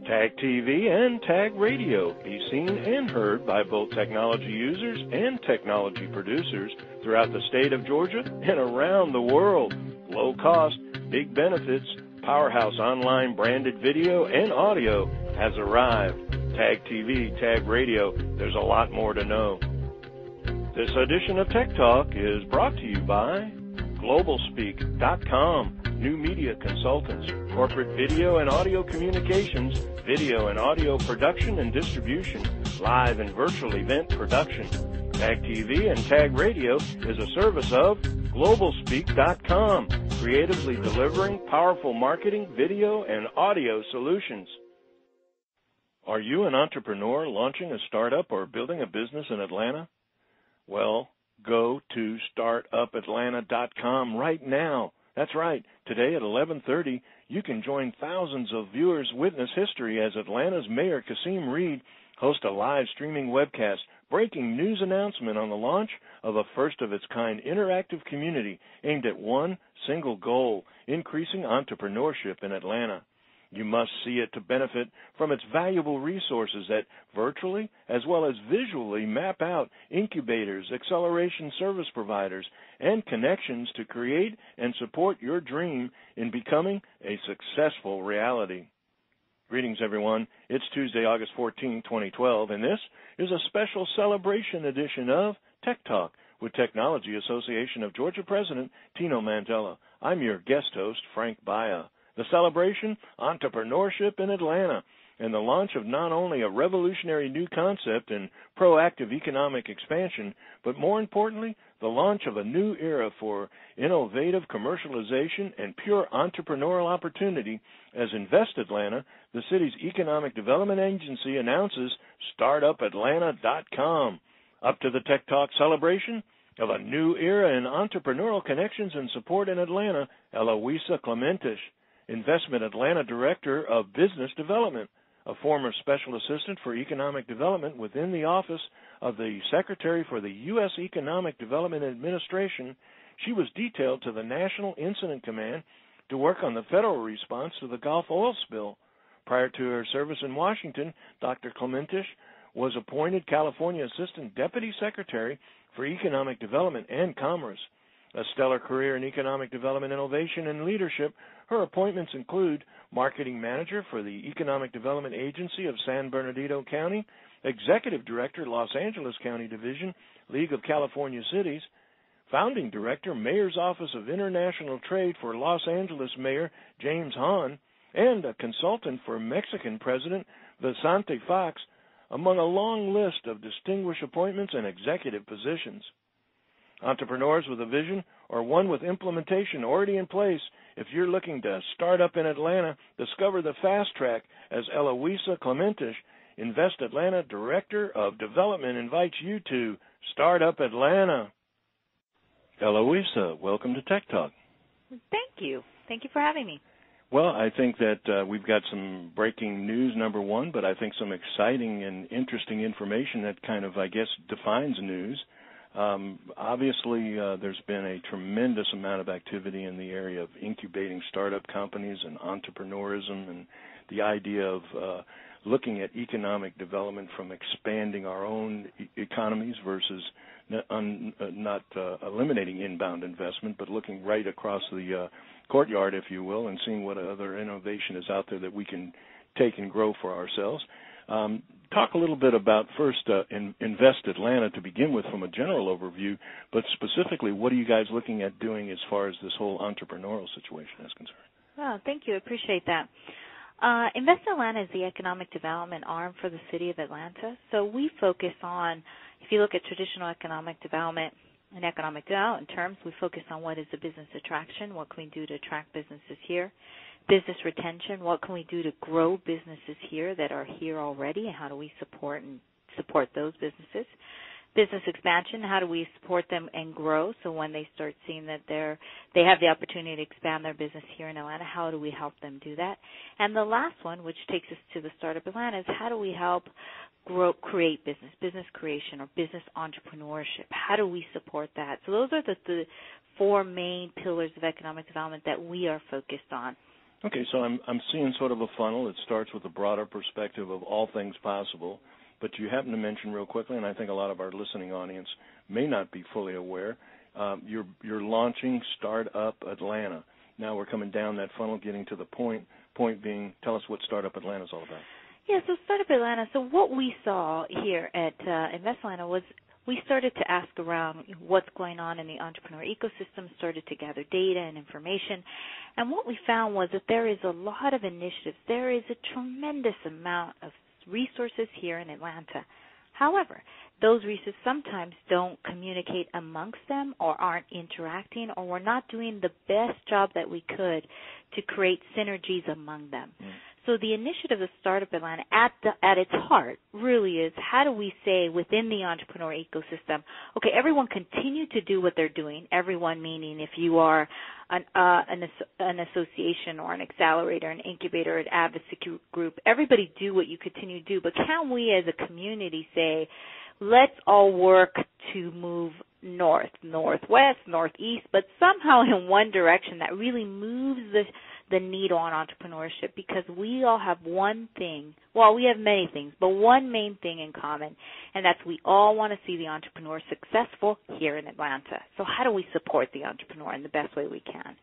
Tag TV and Tag Radio. Be seen and heard by both technology users and technology producers throughout the state of Georgia and around the world. Low cost, big benefits, powerhouse online branded video and audio has arrived. Tag TV, Tag Radio, there's a lot more to know. This edition of Tech Talk is brought to you by GlobalSpeak.com, new media consultants, corporate video and audio communications, video and audio production and distribution, live and virtual event production. Tag TV and Tag Radio is a service of GlobalSpeak.com, creatively delivering powerful marketing, video, and audio solutions. Are you an entrepreneur launching a startup or building a business in Atlanta? Well, go to startupatlanta.com right now. That's right. Today at 11:30, you can join thousands of viewers witness history as Atlanta's Mayor Kasim Reed hosts a live streaming webcast, breaking news announcement on the launch of a first-of-its-kind interactive community aimed at one single goal, increasing entrepreneurship in Atlanta. You must see it to benefit from its valuable resources that virtually as well as visually map out incubators, acceleration service providers, and connections to create and support your dream in becoming a successful reality. Greetings, everyone. It's Tuesday, August 14, 2012, and this is a special celebration edition of Tech Talk with Technology Association of Georgia President Tino Mantella. I'm your guest host, Frank Baia. The celebration, entrepreneurship in Atlanta, and the launch of not only a revolutionary new concept in proactive economic expansion, but more importantly, the launch of a new era for innovative commercialization and pure entrepreneurial opportunity as InvestAtlanta, the city's economic development agency, announces StartupAtlanta.com. Up to the Tech Talk celebration of a new era in entrepreneurial connections and support in Atlanta, Eloisa Klementich, Investment Atlanta Director of Business Development, a former Special Assistant for Economic Development within the Office of the Secretary for the U.S. Economic Development Administration. She was detailed to the National Incident Command to work on the federal response to the Gulf oil spill. Prior to her service in Washington, Dr. Klementich was appointed California Assistant Deputy Secretary for Economic Development and Commerce. A stellar career in economic development, innovation, and leadership, her appointments include Marketing Manager for the Economic Development Agency of San Bernardino County, Executive Director, Los Angeles County Division, League of California Cities, Founding Director, Mayor's Office of International Trade for Los Angeles Mayor James Hahn, and a consultant for Mexican President Vicente Fox, among a long list of distinguished appointments and executive positions. Entrepreneurs with a vision or one with implementation already in place, if you're looking to start up in Atlanta, discover the fast track as Eloisa Klementich, InvestAtlanta Director of Development, invites you to Startup Atlanta. Eloisa, welcome to Tech Talk. Thank you. Thank you for having me. Well, I think that we've got some breaking news, number one, but I think some exciting and interesting information that kind of, I guess, defines news. Obviously, there's been a tremendous amount of activity in the area of incubating startup companies and entrepreneurism, and the idea of looking at economic development from expanding our own economies versus not eliminating inbound investment, but looking right across the courtyard, if you will, and seeing what other innovation is out there that we can take and grow for ourselves. Talk a little bit about, first, InvestAtlanta to begin with from a general overview, but specifically, what are you guys looking at doing as far as this whole entrepreneurial situation is concerned? Well, thank you. I appreciate that. InvestAtlanta is the economic development arm for the city of Atlanta. So we focus on, if you look at traditional economic development and economic development terms, we focus on what is the business attraction, what can we do to attract businesses here. Business retention, what can we do to grow businesses here that are here already, and how do we support those businesses? Business expansion, how do we support them and grow, so when they start seeing that they have the opportunity to expand their business here in Atlanta, how do we help them do that? And the last one, which takes us to the Startup Atlanta, is how do we help create business creation, or business entrepreneurship? How do we support that? So those are the four main pillars of economic development that we are focused on. Okay, so I'm seeing sort of a funnel. It starts with a broader perspective of all things possible, but you happen to mention real quickly, and I think a lot of our listening audience may not be fully aware, you're launching Startup Atlanta. Now we're coming down that funnel, getting to the point being, tell us what Startup Atlanta is all about. Yeah, so Startup Atlanta, so what we saw here at InvestAtlanta was we started to ask around what's going on in the entrepreneur ecosystem, started to gather data and information, and what we found was that there is a lot of initiatives. There is a tremendous amount of resources here in Atlanta. However, those resources sometimes don't communicate amongst them or aren't interacting, or we're not doing the best job that we could to create synergies among them. So the initiative of Startup Atlanta at its heart really is, how do we say within the entrepreneur ecosystem, okay, everyone continue to do what they're doing, everyone meaning if you are an association or an accelerator, an incubator, an advocacy group, everybody do what you continue to do, but can we as a community say, let's all work to move north, northwest, northeast, but somehow in one direction that really moves the needle on entrepreneurship, because we all have one thing, well, we have many things, but one main thing in common, and that's we all want to see the entrepreneur successful here in Atlanta. So how do we support the entrepreneur in the best way we can?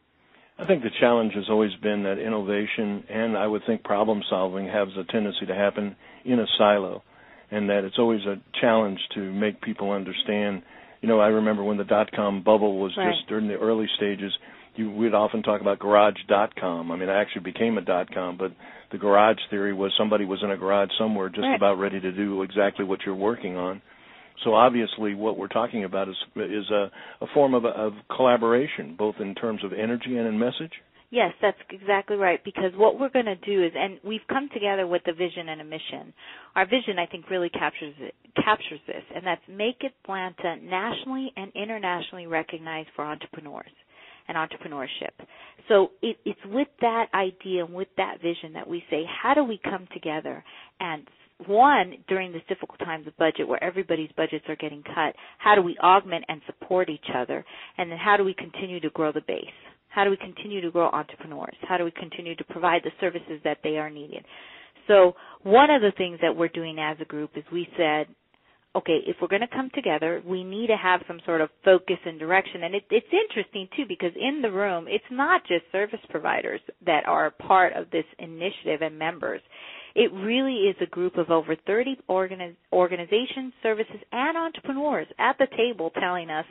I think the challenge has always been that innovation and I would think problem solving has a tendency to happen in a silo, and that it's always a challenge to make people understand. You know, I remember when the dot-com bubble was just during the early stages, we'd often talk about garage.com. I mean, I actually became a dot-com, but the garage theory was somebody was in a garage somewhere just about ready to do exactly what you're working on. So obviously what we're talking about is a form of collaboration, both in terms of energy and in message. Yes, that's exactly right, because what we're going to do is, and we've come together with a vision and a mission. Our vision, I think, really captures this, and that's make Atlanta nationally and internationally recognized for entrepreneurs and entrepreneurship. So it's with that idea and with that vision that we say, how do we come together and, one, during this difficult times of budget where everybody's budgets are getting cut, how do we augment and support each other? And then how do we continue to grow the base? How do we continue to grow entrepreneurs? How do we continue to provide the services that they are needing? So one of the things that we're doing as a group is we said, okay, if we're going to come together, we need to have some sort of focus and direction. And it's interesting, too, because in the room, it's not just service providers that are part of this initiative and members. It really is a group of over 30 organizations, services, and entrepreneurs at the table telling us,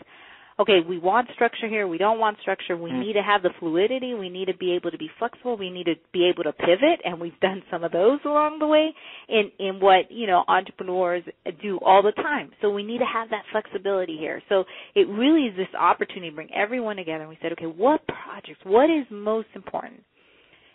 okay, we want structure here, we don't want structure, we need to have the fluidity, we need to be able to be flexible, we need to be able to pivot, and we've done some of those along the way in what, entrepreneurs do all the time. So we need to have that flexibility here. So it really is this opportunity to bring everyone together, and we said, okay, what projects, what is most important?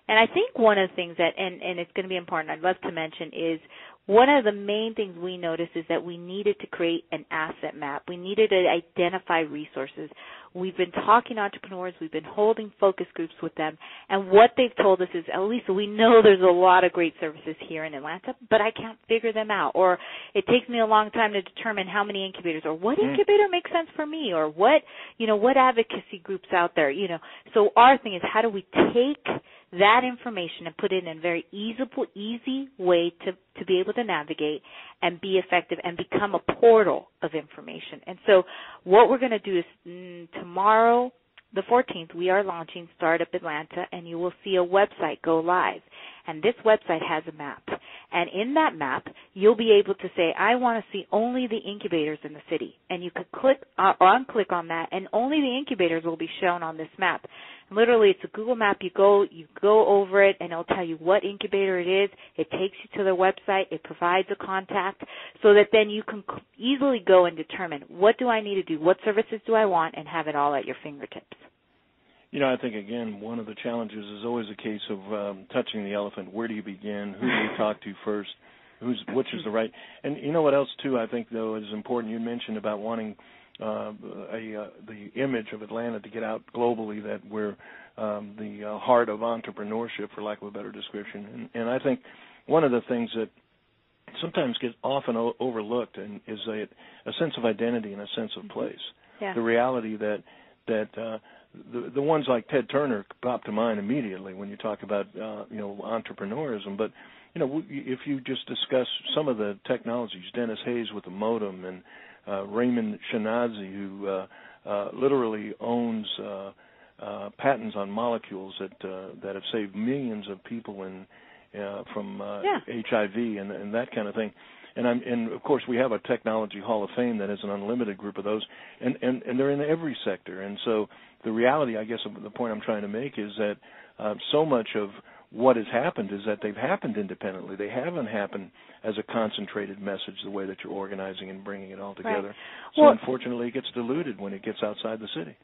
And I think one of the things that, and it's going to be important, I'd love to mention, is one of the main things we noticed is that we needed to create an asset map. We needed to identify resources. We've been talking to entrepreneurs. We've been holding focus groups with them. And what they've told us is, Elisa, we know there's a lot of great services here in Atlanta, but I can't figure them out. Or it takes me a long time to determine how many incubators, or what incubator makes sense for me, or what advocacy groups out there. So our thing is, how do we take that information and put it in a very easy way to be able to navigate and be effective and become a portal of information. And so what we're going to do is tomorrow, the 14th, we are launching Startup Atlanta, and you will see a website go live. And this website has a map. And in that map, you'll be able to say, I want to see only the incubators in the city. And you could click or unclick on that, and only the incubators will be shown on this map. And literally, it's a Google map. You go over it, and it'll tell you what incubator it is. It takes you to their website. It provides a contact so that then you can easily go and determine, what do I need to do? What services do I want? And have it all at your fingertips. I think, again, one of the challenges is always a case of touching the elephant. Where do you begin? Who do you talk to first? Which is the right? And you know what else, too, I think, though, is important. You mentioned about wanting the image of Atlanta to get out globally, that we're the heart of entrepreneurship, for lack of a better description. And I think one of the things that sometimes gets often overlooked is a sense of identity and a sense of place. Yeah. The reality that the ones like Ted Turner pop to mind immediately when you talk about entrepreneurism. But if you just discuss some of the technologies, Dennis Hayes with the modem, and Raymond Shinazi, who literally owns patents on molecules that have saved millions of people from HIV and that kind of thing. And of course we have a Technology Hall of Fame that has an unlimited group of those, and they're in every sector. And so the reality, I guess, of the point I'm trying to make is that so much of what has happened is that they've happened independently. They haven't happened as a concentrated message the way that you're organizing and bringing it all together. Right. So unfortunately it gets diluted when it gets outside the city.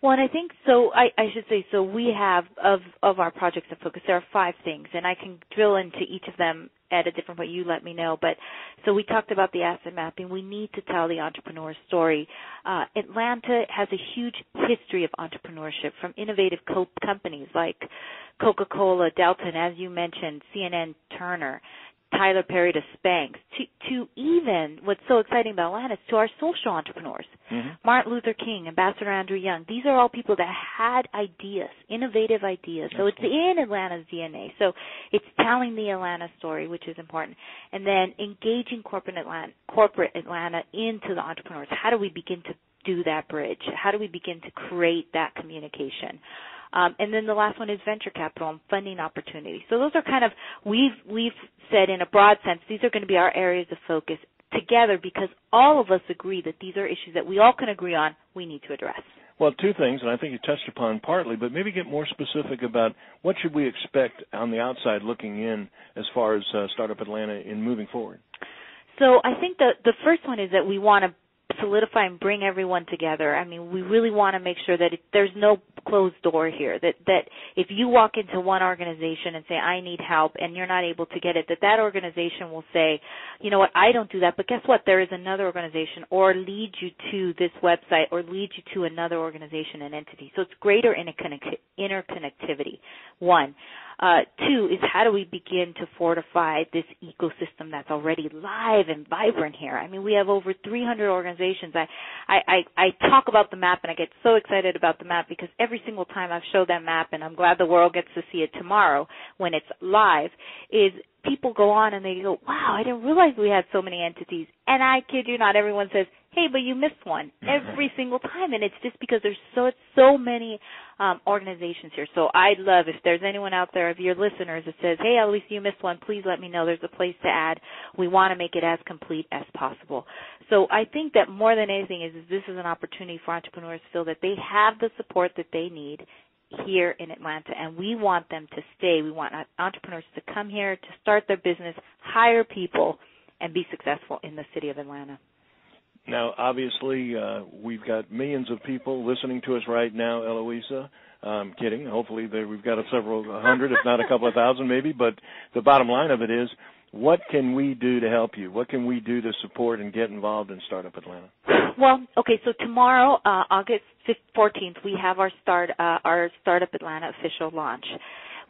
Well, and I think so. I should say, so we have of our projects of focus, there are 5 things, and I can drill into each of them at a different point. You let me know. But so we talked about the asset mapping. We need to tell the entrepreneur story. Atlanta has a huge history of entrepreneurship, from innovative companies like Coca-Cola, Delta, and as you mentioned, CNN, Turner, Tyler Perry to Spanx, to even what's so exciting about Atlanta is to our social entrepreneurs. Mm-hmm. Martin Luther King, Ambassador Andrew Young. These are all people that had ideas, innovative ideas. So it's in Atlanta's DNA. So it's telling the Atlanta story, which is important, and then engaging corporate Atlanta into the entrepreneurs. How do we begin to do that bridge? How do we begin to create that communication? And then the last one is venture capital and funding opportunities. So those are kind of, we've said in a broad sense, these are going to be our areas of focus together, because all of us agree that these are issues that we all can agree on we need to address. Well, 2 things, and I think you touched upon partly, but maybe get more specific about what should we expect on the outside looking in as far as Startup Atlanta in moving forward. So I think the first one is that we want to solidify and bring everyone together. I mean, we really want to make sure that there's no closed door here, that if you walk into one organization and say, I need help, and you're not able to get it, that organization will say, you know what, I don't do that, but guess what, there is another organization, or lead you to this website, or lead you to another organization and entity. So it's greater interconnectivity, 1. 2 is how do we begin to fortify this ecosystem that's already live and vibrant here. I mean, we have over 300 organizations. I talk about the map, and I get so excited about the map because every single time I've showed that map, and I'm glad the world gets to see it tomorrow when it's live, is people go on and they go, wow, I didn't realize we had so many entities. And I kid you not, everyone says, hey, but you missed one every single time. And it's just because there's so many organizations here. So I'd love, if there's anyone out there of your listeners that says, hey, Eloisa, you missed one, please let me know. There's a place to add. We want to make it as complete as possible. So I think that more than anything is this is an opportunity for entrepreneurs to feel that they have the support that they need here in Atlanta, and we want them to stay. We want entrepreneurs to come here, to start their business, hire people, and be successful in the city of Atlanta. Now, obviously, we've got millions of people listening to us right now, Eloisa. I'm kidding. Hopefully we've got several hundred, if not a couple of thousand maybe, but the bottom line of it is, what can we do to help you? What can we do to support and get involved in Startup Atlanta? Well, okay, so tomorrow, August 14th, we have our Startup Atlanta official launch.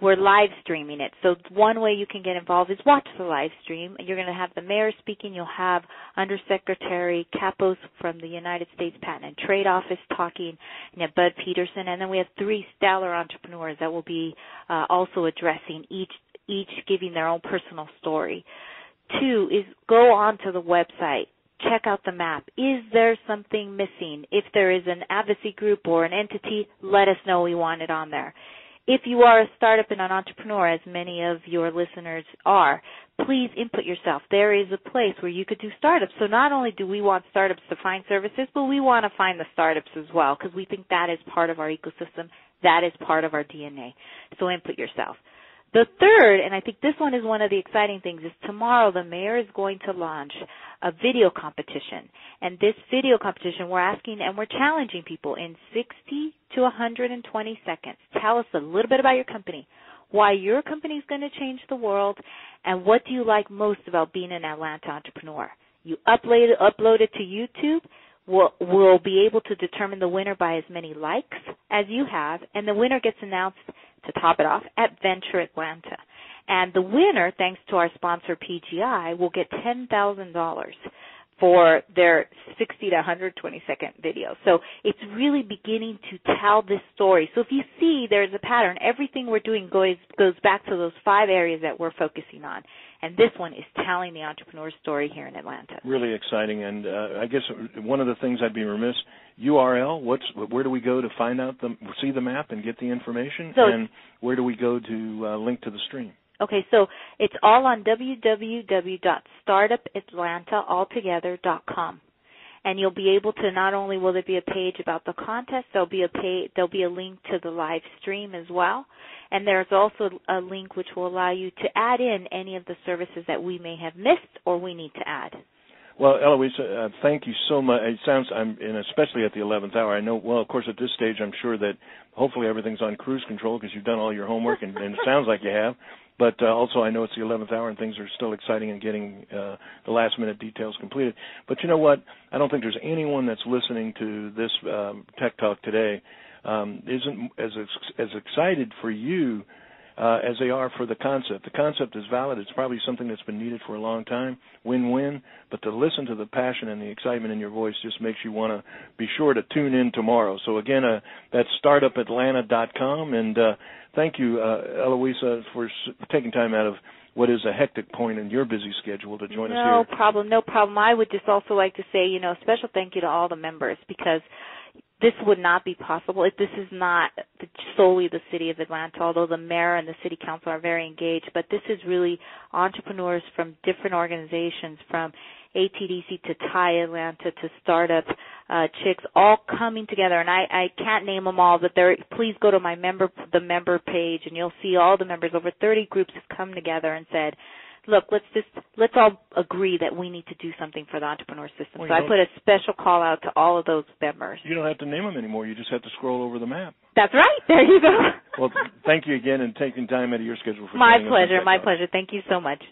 We're live streaming it. So one way you can get involved is watch the live stream. You're going to have the mayor speaking. You'll have Undersecretary Capos from the United States Patent and Trade Office talking, and Bud Peterson. And then we have 3 stellar entrepreneurs that will be also addressing each giving their own personal story. 2 is go onto the website. Check out the map. Is there something missing? If there is an advocacy group or an entity, let us know. We want it on there. If you are a startup and an entrepreneur, as many of your listeners are, please input yourself. There is a place where you could do startups. So not only do we want startups to find services, but we want to find the startups as well, because we think that is part of our ecosystem. That is part of our DNA. So input yourself. The third, and I think this one is one of the exciting things, is tomorrow the mayor is going to launch a video competition. And this video competition, we're asking and we're challenging people in 60 to 120 seconds. Tell us a little bit about your company, why your company is going to change the world, and what do you like most about being an Atlanta entrepreneur. You upload it to YouTube. We'll be able to determine the winner by as many likes as you have, and the winner gets announced, to top it off, at Venture Atlanta. And the winner, thanks to our sponsor PGI, will get $10,000 for their 60 to 120-second video. So it's really beginning to tell this story. So if you see there's a pattern, everything we're doing goes back to those 5 areas that we're focusing on. And this one is telling the entrepreneur story here in Atlanta. Really exciting. And I guess one of the things I'd be remiss, URL, where do we go to find out, see the map and get the information? So, and where do we go to link to the stream? Okay, so it's all on www.startupatlantaalltogether.com. And you'll be able to, not only will there be a page about the contest, there'll be a link to the live stream as well. And there's also a link which will allow you to add in any of the services that we may have missed or we need to add. Well, Eloisa, thank you so much. It sounds, and especially at the 11th hour, I know, well, of course, at this stage, I'm sure that hopefully everything's on cruise control because you've done all your homework, and it sounds like you have. But also I know it's the 11th hour and things are still exciting and getting the last-minute details completed. But you know what? I don't think there's anyone that's listening to this Tech Talk today isn't as excited for you as they are for the concept. The concept is valid. It's probably something that's been needed for a long time, win-win. But to listen to the passion and the excitement in your voice just makes you want to be sure to tune in tomorrow. So, again, that's startupatlanta.com. And thank you, Eloisa, for taking time out of what is a hectic point in your busy schedule to join us here. No problem. I would just also like to say, a special thank you to all the members, because this would not be possible if this is not solely the city of Atlanta, although the mayor and the city council are very engaged. But this is really entrepreneurs from different organizations, from ATDC to TIE Atlanta to Startup Chicks, all coming together. And I can't name them all, but please go to the member page, and you'll see all the members. Over 30 groups have come together and said, look, let's all agree that we need to do something for the entrepreneur system. So I put a special call out to all of those members. You don't have to name them anymore. You just have to scroll over the map. That's right. There you go. Well, thank you again and taking time out of your schedule for My pleasure. Thank you so much.